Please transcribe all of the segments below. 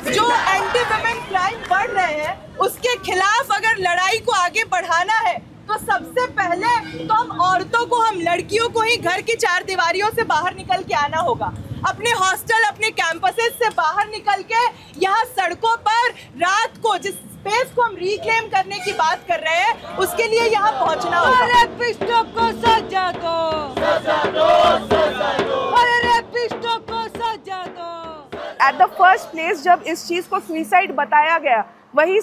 जो anti women crime बढ़ रहे हैं उसके खिलाफ अगर लड़ाई को आगे बढ़ाना है तो सबसे पहले तो हम औरतों को, हम लड़कियों को ही घर की चार दीवारियों से बाहर निकल के आना होगा। अपने हॉस्टल, अपने कैंपसेस से बाहर निकल के यहाँ सड़कों पर रात को जिस स्पेस को हम रिक्लेम करने की बात कर रहे हैं उसके लिए यहाँ पहुँचना होगा। रेपिस्टों को सजा दो, सजा दो, सजा दो। अरे रेपिस्टों को सजा दो। एट द फर्स्ट प्लेस जब इस चीज़ को सुइसाइड बताया गया वहीं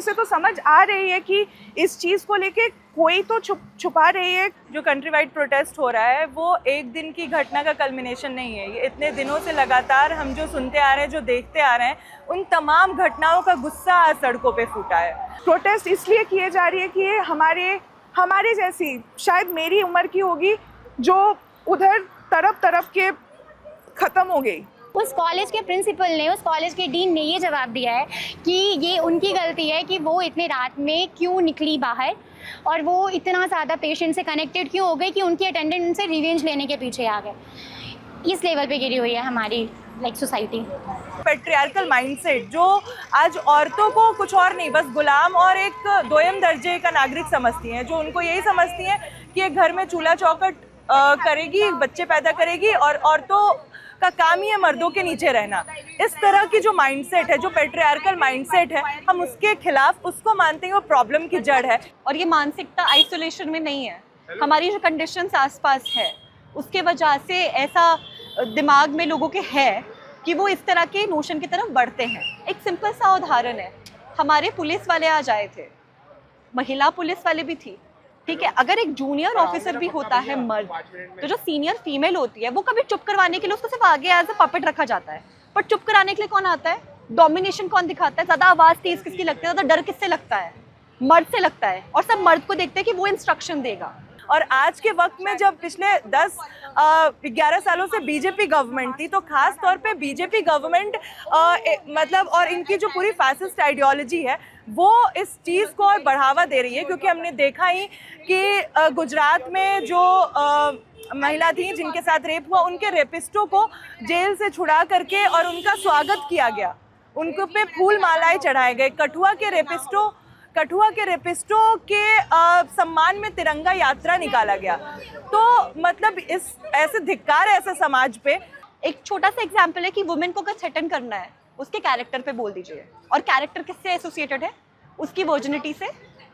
से तो समझ आ रही है कि इस चीज़ को लेके कोई तो छुपा रही है। जो कंट्री वाइड प्रोटेस्ट हो रहा है वो एक दिन की घटना का कल्मिनेशन नहीं है। ये इतने दिनों से लगातार हम जो सुनते आ रहे हैं, जो देखते आ रहे हैं, उन तमाम घटनाओं का गुस्सा आज सड़कों पे फूटा है। प्रोटेस्ट इसलिए किए जा रही है कि ये हमारे जैसी, शायद मेरी उम्र की होगी, जो उधर तरफ के ख़त्म हो गई। उस कॉलेज के प्रिंसिपल ने, उस कॉलेज के डीन ने ये जवाब दिया है कि ये उनकी गलती है कि वो इतने रात में क्यों निकली बाहर और वो इतना ज़्यादा पेशेंट से कनेक्टेड क्यों हो गई कि उनकी अटेंडेंट उनसे रिवेंज लेने के पीछे आ गए। इस लेवल पे गिरी हुई है हमारी सोसाइटी। पैट्रियार्कल माइंडसेट जो आज औरतों को कुछ और नहीं, बस गुलाम और एक दोयम दर्जे का नागरिक समझती हैं, जो उनको यही समझती हैं कि एक घर में चूल्हा चौखट करेगी, बच्चे पैदा करेगी और औरतों का काम ही है मर्दों के नीचे रहना। इस तरह की जो माइंडसेट है, जो पैट्रियार्कल माइंडसेट है, हम उसके खिलाफ, उसको मानते हैं वो प्रॉब्लम की जड़ है। और ये मानसिकता आइसोलेशन में नहीं है, हमारी जो कंडीशंस आसपास है उसके वजह से ऐसा दिमाग में लोगों के है कि वो इस तरह के नोशन की तरफ बढ़ते हैं। एक सिंपल सा उदाहरण है, हमारे पुलिस वाले आज आए थे, महिला पुलिस वाले भी थी, ठीक है। अगर एक जूनियर ऑफिसर भी होता है मर्द, तो जो सीनियर फीमेल होती है वो कभी चुप करवाने के लिए उसको सिर्फ आगे एज अ पपेट रखा जाता है, पर चुप कराने के लिए कौन आता है? डोमिनेशन कौन दिखाता है? ज़्यादा आवाज़ तेज किसकी लगती है? ज़्यादा डर किससे लगता है? मर्द से लगता है, और सब मर्द को देखते हैं कि वो इंस्ट्रक्शन देगा। और आज के वक्त में जब पिछले 10-11 सालों से बीजेपी गवर्नमेंट थी, तो खास तौर पे बीजेपी गवर्नमेंट मतलब और इनकी जो पूरी फैसिस्ट आइडियोलॉजी है वो इस चीज़ को और बढ़ावा दे रही है। क्योंकि हमने देखा ही कि गुजरात में जो महिला थी जिनके साथ रेप हुआ, उनके रेपिस्टों को जेल से छुड़ा करके और उनका स्वागत किया गया, उनके पे फूल मालाएं चढ़ाए गए। कठुआ के रेपिस्टों के सम्मान में तिरंगा यात्रा निकाला गया। तो मतलब इस ऐसे धिक्कार है ऐसे समाज पे। एक छोटा सा एग्जाम्पल है कि वुमेन को अगर थ्रेटन करना है उसके कैरेक्टर पे बोल दीजिए, और कैरेक्टर किससे एसोसिएटेड है? उसकी वर्जिनिटी से,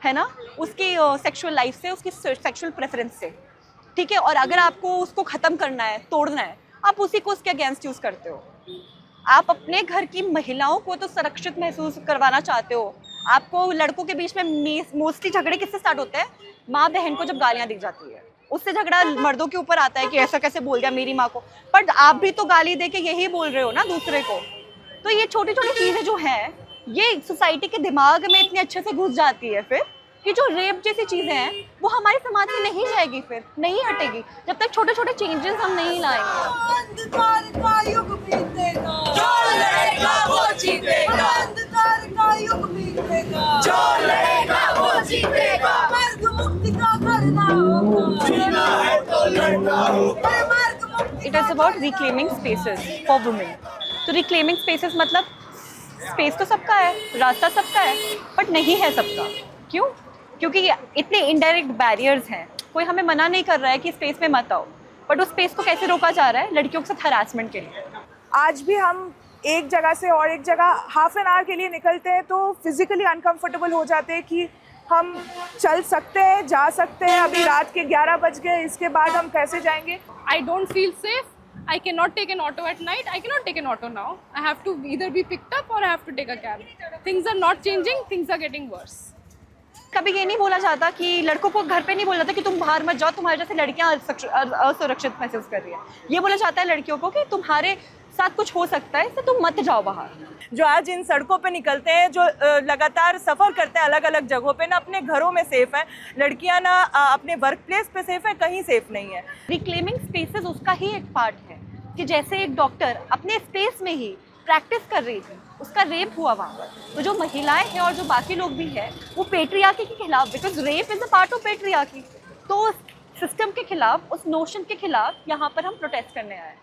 है ना, उसकी सेक्सुअल लाइफ से, उसकी सेक्सुअल प्रेफरेंस से, ठीक है। और अगर आपको उसको ख़त्म करना है, तोड़ना है, आप उसी को उसके अगेंस्ट यूज़ करते हो। आप अपने घर की महिलाओं को तो सुरक्षित महसूस करवाना चाहते हो। आपको लड़कों के बीच में मोस्टली झगड़े किससे स्टार्ट होते हैं? माँ बहन को जब गालियाँ दी जाती है, उससे झगड़ा मर्दों के ऊपर आता है कि ऐसा कैसे बोल दिया मेरी माँ को। पर आप भी तो गाली दे के यही बोल रहे हो ना दूसरे को। तो ये छोटी छोटी चीज़ें जो हैं ये सोसाइटी के दिमाग में इतनी अच्छे से घुस जाती है फिर कि जो रेप जैसी चीज़ें हैं वो हमारे समाज से नहीं जाएगी, फिर नहीं हटेगी जब तक छोटे छोटे चेंजेस हम नहीं लाएंगे। It is about reclaiming spaces for women. तो reclaiming spaces मतलब स्पेस तो सबका है, रास्ता सबका है, बट नहीं है सबका। क्यों? क्योंकि इतने इनडायरेक्ट बैरियर्स हैं। कोई हमें मना नहीं कर रहा है कि स्पेस में मत आओ, बट उस स्पेस को कैसे रोका जा रहा है? लड़कियों के साथ हरासमेंट के लिए। आज भी हम एक जगह से और एक जगह हाफ एन आवर के लिए निकलते हैं तो फिजिकली अनकंफर्टेबल हो जाते हैं कि हम चल सकते हैं, जा सकते हैं, अभी रात के 11 बज गए, इसके बाद हम कैसे जाएंगे? I don't feel safe. I cannot take an auto at night. I cannot take an auto now. I have to either be picked up or I have to take a cab. Things are not changing. Things are getting worse. कभी ये नहीं बोला जाता कि लड़कों को घर पे नहीं बोला जाता कि तुम बाहर मत जाओ, तुम्हारे जैसे लड़कियां असुरक्षित महसूस कर रही है। ये बोला जाता है लड़कियों को कि तुम्हारे साथ कुछ हो सकता है, इससे तुम मत जाओ बाहर। जो आज इन सड़कों पे निकलते हैं, जो लगातार सफ़र करते हैं अलग अलग जगहों पे, ना अपने घरों में सेफ हैं लड़कियां, ना अपने वर्क प्लेस पे सेफ है, कहीं सेफ नहीं है। रिक्लेमिंग स्पेसेस उसका ही एक पार्ट है कि जैसे एक डॉक्टर अपने स्पेस में ही प्रैक्टिस कर रही थी, उसका रेप हुआ वहाँ पर, तो जो महिलाएं हैं और जो बाकी लोग भी हैं वो पेट्रियार्की के खिलाफ, because rape is a part of patriarchy, तो उस सिस्टम के खिलाफ, उस नोशन के खिलाफ यहाँ पर हम प्रोटेस्ट करने आए।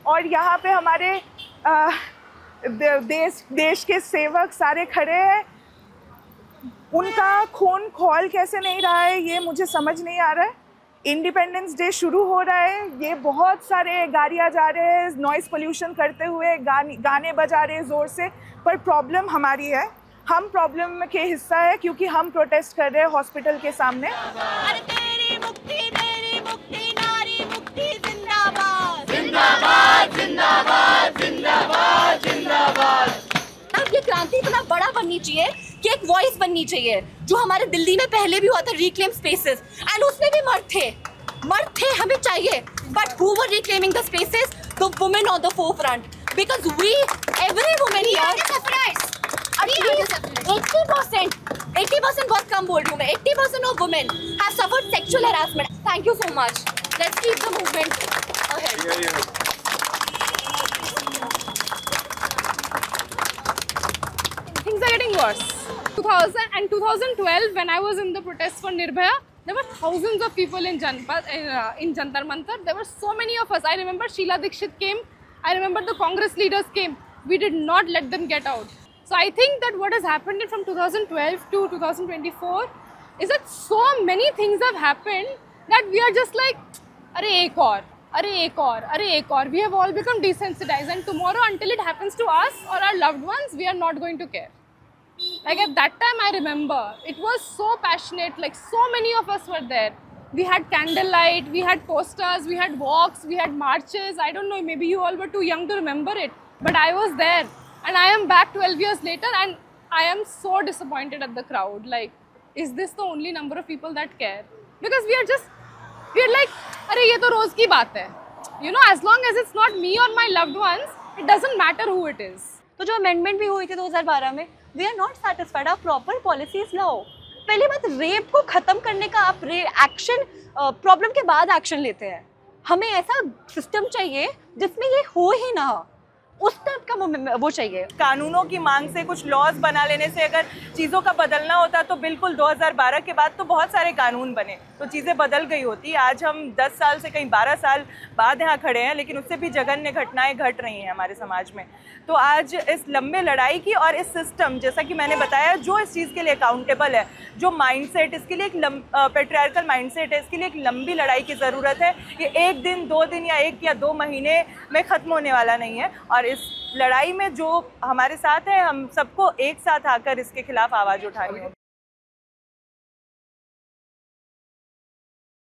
और यहाँ पे हमारे देश के सेवक सारे खड़े हैं, उनका खून खौल कैसे नहीं रहा है ये मुझे समझ नहीं आ रहा है। इंडिपेंडेंस डे शुरू हो रहा है, ये बहुत सारे गाड़ियाँ जा रहे हैं नॉइज़ पोल्यूशन करते हुए, गाने बजा रहे हैं ज़ोर से, पर प्रॉब्लम हमारी है, हम प्रॉब्लम के हिस्सा है क्योंकि हम प्रोटेस्ट कर रहे हैं हॉस्पिटल के सामने। अरे तेरी मुक्ति नारी मुक्ति जिंदाबाद जिंदाबाद जिंदाबाद जिंदाबाद जिंदाबाद। अब ये क्रांति इतना बड़ा बननी चाहिए कि एक वॉइस बननी चाहिए, जो हमारे दिल्ली में पहले भी हुआ था रिक्लेम स्पेसेस, एंड उसमें भी मर्द थे हमें चाहिए, but who were reclaiming the spaces? The women on the forefront, because we every women here 80% बहुत कम बोल रही हूँ मैं, 80% of women have suffered sexual harassment. Thank you so much, let's keep the movement ahead. Things are getting worse. 2000 and 2012, when I was in the protest for Nirbhaya, there were thousands of people in Jantar Mantar. There were so many of us. I remember Sheila Dikshit came. I remember the Congress leaders came. We did not let them get out. So I think that what has happened from 2012 to 2024 is that so many things have happened that we are just like, अरे एक और, अरे एक और, अरे एक और. We have all become desensitized, and tomorrow, until it happens to us or our loved ones, we are not going to care. Like at that time, I remember it was so passionate. Like so many of us were there. We had candlelight, we had posters, we had walks, we had marches. I don't know, maybe you all were too young to remember it, but I was there. And I am back 12 years later, and I am so disappointed at the crowd. Like, is this the only number of people that care? Because we are like, अरे ये तो रोज की बात है. You know, as long as it's not me or my loved ones, it doesn't matter who it is. तो जो amendment भी हुई थी 2012 में, we are not satisfied. आप प्रॉपर पॉलिसीज लाओ. पहली बात, रेप को खत्म करने का आप एक्शन प्रॉब्लम के बाद एक्शन लेते हैं. हमें ऐसा सिस्टम चाहिए जिसमें ये हो ही ना, उस टाइप का वो चाहिए. कानूनों की मांग से, कुछ लॉज बना लेने से अगर चीज़ों का बदलना होता तो बिल्कुल 2012 के बाद तो बहुत सारे कानून बने तो चीज़ें बदल गई होती. आज हम 10 साल से कहीं 12 साल बाद यहाँ खड़े हैं, लेकिन उससे भी जघन्य घटनाएं घट रही हैं हमारे समाज में. तो आज इस लंबे लड़ाई की और इस सिस्टम, जैसा कि मैंने बताया, जो इस चीज़ के लिए अकाउंटेबल है, जो माइंडसेट, इसके लिए एक पेट्रियार्कल माइंडसेट है, इसके लिए एक लंबी लड़ाई की ज़रूरत है. ये एक दिन, 2 दिन या 1 या 2 महीने में ख़त्म होने वाला नहीं है. और इस लड़ाई में जो हमारे साथ है, हम सबको एक साथ आकर इसके खिलाफ आवाज़ उठानी होगी.